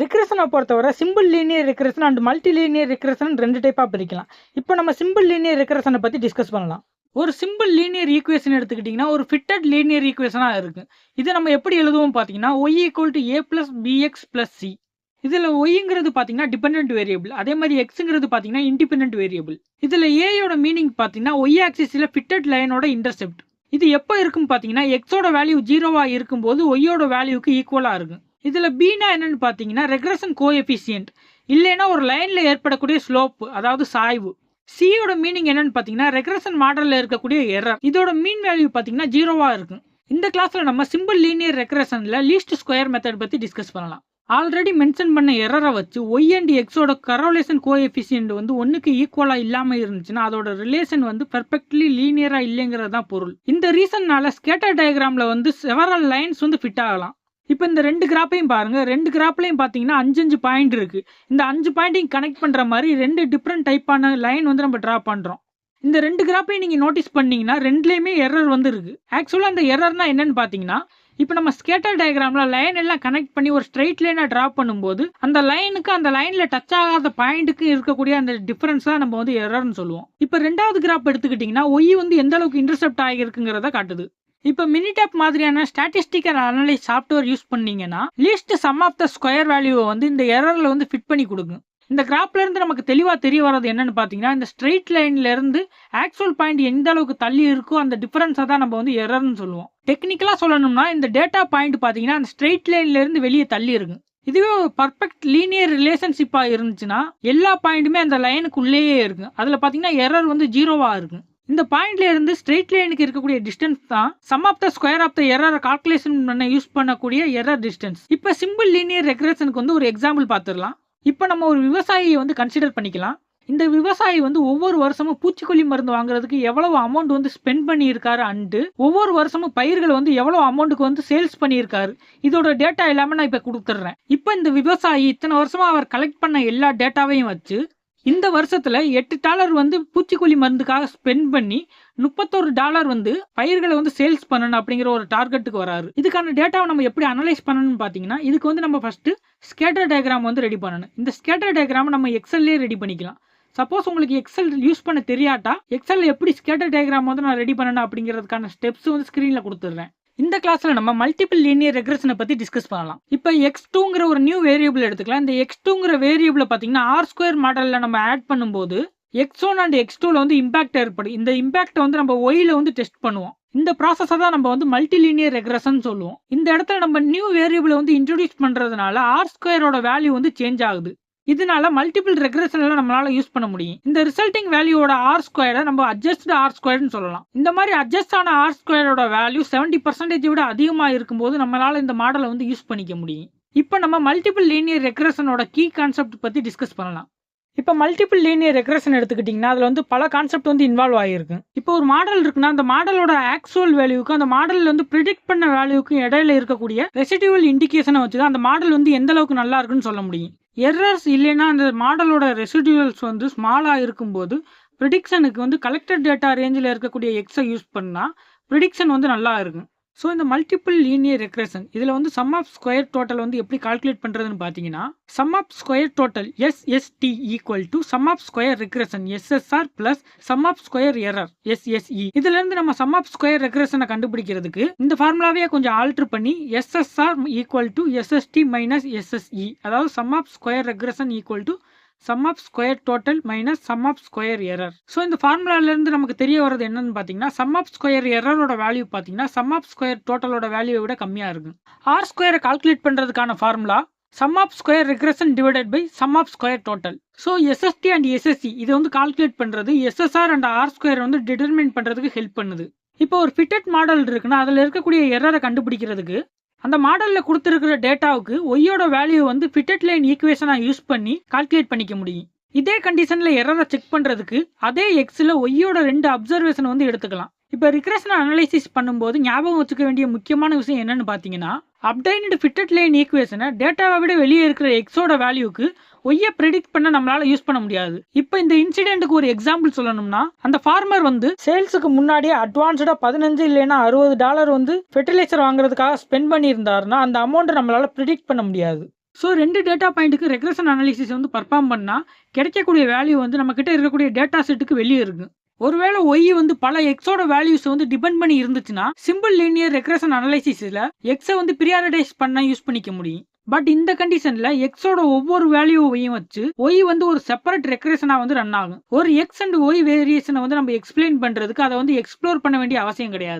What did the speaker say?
ரிக்ரெஷனை பொறுத்தவரை simple linear regression and multi linear regression 2 டைப்பாக பிரிக்கலாம். இப்போ நம்ம சிம்பிள் லீனியர் ரிக்ரெஷனை பற்றி டிஸ்கஸ் பண்ணலாம். ஒரு சிம்பிள் லீனியர் ஈக்குவேஷன் எடுத்துக்கிட்டிங்கன்னா ஒரு ஃபிட்டட் லீனியர் ஈக்குவேஷனாக இருக்குது. இதை நம்ம எப்படி எழுதுவோம் பார்த்தீங்கன்னா y = a + bx + c. இதில் ஒய்ங்கிறது பார்த்தீங்கன்னா டிபெண்டன்ட் வேரியபிள், அதே மாதிரி எக்ஸுங்கிறது பார்த்தீங்கன்னா இண்டிபெண்டன்ட் வேரியபிள். இதில் ஏயோட மீனிங் பார்த்தீங்கன்னா ஒய் ஆக்சிஸில் ஃபிட்டட் லைனோட இன்டர்செப்ட். இது எப்போ இருக்குன்னு பார்த்தீங்கன்னா எக்ஸோட வேல்யூ 0வாக இருக்கும்போது ஒய்யோட வேல்யூக்கு ஈக்குவலாக இருக்கும். இதில் பீனா என்னன்னு பார்த்தீங்கன்னா ரெக்ரெஷன் கோஎஃபிஷியன்ட், இல்லைன்னா ஒரு லைனில் ஏற்படக்கூடிய ஸ்லோப், அதாவது சாய்வு. சியோட மீனிங் என்னன்னு பார்த்தீங்கன்னா ரெக்ரெஷன் மாடலில் இருக்கக்கூடிய எரர். இதோட மீன் வேல்யூ பார்த்தீங்கன்னா 0வாக இருக்கும். இந்த கிளாஸில் நம்ம சிம்பிள் லீனியர் ரெக்ரெஷனில் லீஸ்ட் ஸ்கொயர் மெத்தட் பற்றி டிஸ்கஸ் பண்ணலாம். ஆல்ரெடி மென்ஷன் பண்ண எரரை வச்சு ஒய் அண்ட் எக்ஸோட கரோலேஷன் கோஎஃபிஷியன்ட் வந்து 1க்கு ஈக்குவலாக இல்லாமல் இருந்துச்சுன்னா அதோட ரிலேஷன் வந்து பெர்ஃபெக்ட்லி லீனியராக இல்லைங்கிறது தான் பொருள். இந்த ரீசன்னால ஸ்கேட்டர் டயக்ராமில் வந்து செவரல் லைன்ஸ் வந்து ஃபிட் ஆகலாம். இப்போ இந்த 2 கிராஃபையும் பாருங்க, 2 கிராஃப்லையும் பார்த்தீங்கன்னா 5 பாயிண்ட் இருக்கு. இந்த 5 பாயிண்ட்டையும் கனெக்ட் பண்ணுற மாதிரி 2 டிஃப்ரெண்ட் டைப்பான லைன் வந்து நம்ம ட்ரா பண்ணுறோம். இந்த 2 கிராஃபையும் நீங்கள் நோட்டீஸ் பண்ணீங்கன்னா 2லேயுமே எரர் வந்து இருக்கு. ஆக்சுவலாக அந்த எரர்னா என்னன்னு பார்த்தீங்கன்னா இப்போ நம்ம ஸ்கேட்டர் டயக்ராமில் லைன் எல்லாம் கனெக்ட் பண்ணி ஒரு ஸ்ட்ரைட் லைனாக ட்ரா பண்ணும்போது அந்த லைனுக்கு அந்த லைனில் டச் ஆகாத பாயிண்ட்டுக்கு இருக்கக்கூடிய அந்த டிஃபரன்ஸ் தான் நம்ம வந்து எரர்னு சொல்லுவோம். இப்போ 2வது கிராஃப் எடுத்துக்கிட்டிங்கன்னா ஒய் வந்து எந்த அளவுக்கு இன்டர்செப்ட் ஆகிருக்குங்கிறத காட்டுது. இப்போ மினிடேப் மாதிரியான ஸ்டாட்டிஸ்டிக்கல் அனலைஸ் சாஃப்ட்வேர் யூஸ் பண்ணீங்கன்னா least sum of the square வேல்யூவை வந்து இந்த எரரில் வந்து ஃபிட் பண்ணி கொடுக்கும். இந்த கிராஃப்ல இருந்து நமக்கு தெளிவாக தெரிய வர்றது என்னன்னு பார்த்தீங்கன்னா இந்த ஸ்ட்ரெயிட் லைன்ல இருந்து ஆக்சுவல் பாயிண்ட் எந்த அளவுக்கு தள்ளி இருக்கோ அந்த டிஃபரன்ஸை தான் நம்ம வந்து எரர்னு சொல்லுவோம். டெக்னிக்கலாக சொல்லணும்னா இந்த டேட்டா பாயிண்ட் பார்த்தீங்கன்னா அந்த ஸ்ட்ரெயிட் லைன்ல இருந்து வெளியே தள்ளி இருக்கு. இதுவே ஒரு பர்ஃபெக்ட் லீனியர் ரிலேஷன்ஷிப்பாக இருந்துச்சுன்னா எல்லா பாயிண்ட்டுமே அந்த லைனுக்கு உள்ளேயே இருக்கு. அதில் பார்த்தீங்கன்னா எரர் வந்து 0வாக இருக்கு. இந்த பாயிண்ட்ல இருந்து ஸ்ட்ரெயிட் லைனுக்கு இருக்கக்கூடிய டிஸ்டன்ஸ் தான் sum of the square of the error calculation பண்ண யூஸ் பண்ணக்கூடிய எரர் டிஸ்டன்ஸ். இப்போ சிம்பிள் லீனியர் ரெக்ரெஷனுக்கு வந்து ஒரு எக்ஸாம்பிள் பார்த்துடலாம். இப்போ நம்ம ஒரு விவசாயியை வந்து கன்சிடர் பண்ணிக்கலாம். இந்த விவசாயி வந்து ஒவ்வொரு வருஷமும் பூச்சிக்கொல்லி மருந்து வாங்குறதுக்கு எவ்வளவு அமௌண்ட் வந்து ஸ்பெண்ட் பண்ணியிருக்காரு அண்டு ஒவ்வொரு வருஷமும் பயிர்களை வந்து எவ்வளவு அமௌண்ட்டுக்கு வந்து சேல்ஸ் பண்ணியிருக்காரு. இதோட டேட்டா எல்லாமே நான் இப்போ கொடுத்துட்றேன். இப்போ இந்த விவசாயி இத்தனை வருஷமா அவர் கலெக்ட் பண்ண எல்லா டேட்டாவையும் வச்சு இந்த வருஷத்துல $8 வந்து பூச்சிக்கொல்லி மருந்துக்காக ஸ்பெண்ட் பண்ணி $31 வந்து பயிர்களை வந்து சேல்ஸ் பண்ணணும் அப்படிங்கிற ஒரு டார்கெட்டுக்கு வராரு. இதுக்கான டேட்டாவை நம்ம எப்படி அனலைஸ் பண்ணணும்னு பார்த்தீங்கன்னா இதுக்கு வந்து நம்ம ஃபர்ஸ்ட் ஸ்கேட்டர் டயக்ராம் வந்து ரெடி பண்ணணும். இந்த ஸ்கேட்டர் டயக்ராம் நம்ம எக்ஸல்லே ரெடி பண்ணிக்கலாம். சப்போஸ் உங்களுக்கு எக்ஸல் யூஸ் பண்ண தெரியாட்டா எக்ஸல் எப்படி ஸ்கேட்டர் டயக்ராம் வந்து நான் ரெடி பண்ணணும் அப்படிங்கிறதுக்கான ஸ்டெப்ஸ் வந்து ஸ்க்ரீனில் கொடுத்துட்றேன். இந்த கிளாஸ்ல நம்ம மல்டிபிள் லீனியர் ரெக்ரெஷனை பத்தி டிஸ்கஸ் பண்ணலாம். இப்போ x2ங்கிற ஒரு நியூ வேரியபிள் எடுத்துக்கலாம். இந்த x2ங்கிற வேரியபிளை பார்த்தீங்கன்னா r² மாடலில் நம்ம ஆட் பண்ணும்போது x1 அண்ட் x2ல வந்து இம்பாக்ட் ஏற்படும். இந்த இம்பாக்டை வந்து நம்ம ஒய்ல வந்து டெஸ்ட் பண்ணுவோம். இந்த ப்ராசஸை தான் நம்ம வந்து மல்டி லீனியர் ரெக்ரெஷன் சொல்லுவோம். இந்த இடத்துல நம்ம நியூ வேரியபிளை வந்து இன்ட்ரோடியூஸ் பண்றதுனால r² வேல்யூ வந்து சேஞ்ச் ஆகுது. இதனால மல்டிபிள் ரெக்ரெஷன்ல நம்மளால யூஸ் பண்ண முடியும். இந்த ரிசல்ட்டிங் வேல்யூவோட r² நம்ம அட்ஜஸ்ட் r² சொல்லலாம். இந்த மாதிரி அட்ஜஸ்ட் ஆன r² வேல்யூ 70% விட அதிகமாக இருக்கும்போது நம்மளால இந்த மாடலை வந்து யூஸ் பண்ணிக்க முடியும். இப்போ நம்ம மல்டிபிள் லீனியர் ரெக்ரெஷனோட கீ கான்செப்ட் பத்தி டிஸ்கஸ் பண்ணலாம். இப்போ மல்டிபிள் லீனியர் ரெக்ரெஷன் எடுத்துக்கிட்டிங்கன்னா அதில் வந்து பல கான்செப்ட் வந்து இன்வால்வ் ஆகிருக்கு. இப்போ ஒரு மாடல் இருக்குன்னா அந்த மாடலோட ஆக்சுவல் வேல்யூக்கு அந்த மாடல் வந்து ப்ரிடிக்ட் பண்ண வேல்யூக்கு இடையில இருக்கக்கூடிய ரெசிடியூவல் இண்டிகேஷனை வச்சு தான் அந்த மாடல் வந்து எந்த அளவுக்கு நல்லா இருக்குன்னு சொல்ல முடியும். எரர்ஸ் இல்லைன்னா அந்த மாடலோட ரெசிடியூவல்ஸ் வந்து ஸ்மாலாக இருக்கும்போது ப்ரிடிக்ஷனுக்கு வந்து கலெக்டட் டேட்டா ரேஞ்சில் இருக்கக்கூடிய எக்ஸை யூஸ் பண்ணால் ப்ரிடிக்ஷன் வந்து நல்லா இருக்கும். ஸோ இந்த மல்டிபிள் லீனியர் ரெக்ரெஷன் இதில் வந்து சம் ஆஃப் ஸ்கொயர் டோட்டல் வந்து எப்படி கால்குலேட் பண்ணுறதுன்னு பார்த்தீங்கன்னா sum of square total SST equal to sum of square regression SSR plus sum of square error SSE. இதுலேருந்து நம்ம சம் ஆஃப் ஸ்கொயர் ரெக்ரெஷனை கண்டுபிடிக்கிறதுக்கு இந்த ஃபார்முலாவே கொஞ்சம் ஆல்டர் பண்ணி SSR equal to SST minus SSE, அதாவது sum of square regression equal to sum of square total minus sum of square error. So இந்த ஃபார்முலாலேருந்து நமக்கு தெரிய வர்றது என்னன்னு பார்த்தீங்கன்னா சம் ஆஃப் ஸ்கொயர் எரரோட வேல்யூ பார்த்தீங்கன்னா சம் ஆஃப் ஸ்கொயர் டோட்டலோட வேல்யூவை விட கம்மியாக இருக்கும். r² கால்குலேட் பண்ணுறதுக்கான formula sum of square regression divided by sum of square total. So SST and SSE இதை வந்து கால்குலேட் பண்ணுறது SSR அண்ட் r² வந்து டிட்டர்மின் பண்ணுறதுக்கு ஹெல்ப் பண்ணுது. இப்போ ஒரு ஃபிட்டட் மாடல் இருக்குன்னா அதில் இருக்கக்கூடிய எரரை கண்டுபிடிக்கிறதுக்கு அந்த மாடலில் கொடுத்துருக்கிற டேட்டாவுக்கு ஒய்யோட வேல்யூ வந்து ஃபிட்டட் லைன் ஈக்குவேஷனாக யூஸ் பண்ணி கால்குலேட் பண்ணிக்க முடியும். இதே கண்டிஷனில் எரரை செக் பண்ணுறதுக்கு அதே எக்ஸில் ஒய்யோட 2 அப்சர்வேஷன் வந்து எடுத்துக்கலாம். இப்போ ரிக்ரெஷன் அனலைசிஸ் பண்ணும்போது ஞாபகம் வச்சுக்க வேண்டிய முக்கியமான விஷயம் என்னன்னு பார்த்தீங்கன்னா அப்டைன்டு ஃபிட்டட் லைன் ஈக்குவேஷனை டேட்டாவை விட வெளியே இருக்கிற எக்ஸோட வேல்யூக்கு ஒய்யை ப்ரெடிக்ட் பண்ண நம்மளால யூஸ் பண்ண முடியாது. இப்போ இந்த இன்சிடென்ட்டுக்கு ஒரு எக்ஸாம்பிள் சொல்லணும்னா அந்த ஃபார்மர் வந்து சேல்ஸுக்கு முன்னாடியே அட்வான்ஸ்டா $15 இல்லைன்னா $60 வந்து ஃபெர்டிலைசர் வாங்குறதுக்காக ஸ்பெண்ட் பண்ணியிருந்தாருன்னா அந்த அமௌண்ட்டை நம்மளால ப்ரெடிக்ட் பண்ண முடியாது. ஸோ 2 டேட்டா பாயிண்ட்டுக்கு ரெக்ரெஷன் அனாலிசிஸ் வந்து பர்ஃபார்ம் பண்ணால் கிடைக்கக்கூடிய வேல்யூ வந்து நம்ம கிட்ட இருக்கக்கூடிய டேட்டா செட்டுக்கு வெளியே இருக்கு. ஒருவேளை ஒய் வந்து பல எக்ஸோட வேல்யூஸ் வந்து டிபெண்ட் பண்ணி இருந்துச்சுன்னா சிம்பிள் லீனியர் ரெக்ரெஷன் அனலைசிஸ்ல எக்ஸை வந்து ப்ரியாரிட்டைஸ் பண்ண யூஸ் பண்ணிக்க முடியும். பட் இந்த கண்டிஷன்ல எக்ஸோட ஒவ்வொரு வேல்யூவையும் வச்சு ஒய் வந்து ஒரு செப்பரேட் ரெக்ரெஷனா வந்து ரன் ஆகும். ஒரு எக்ஸ் அண்ட் ஒய் வேரியேஷனை வந்து நம்ம எக்ஸ்பிளைன் பண்றதுக்கு அதை வந்து எக்ஸ்ப்ளோர் பண்ண வேண்டிய அவசியம் கிடையாது.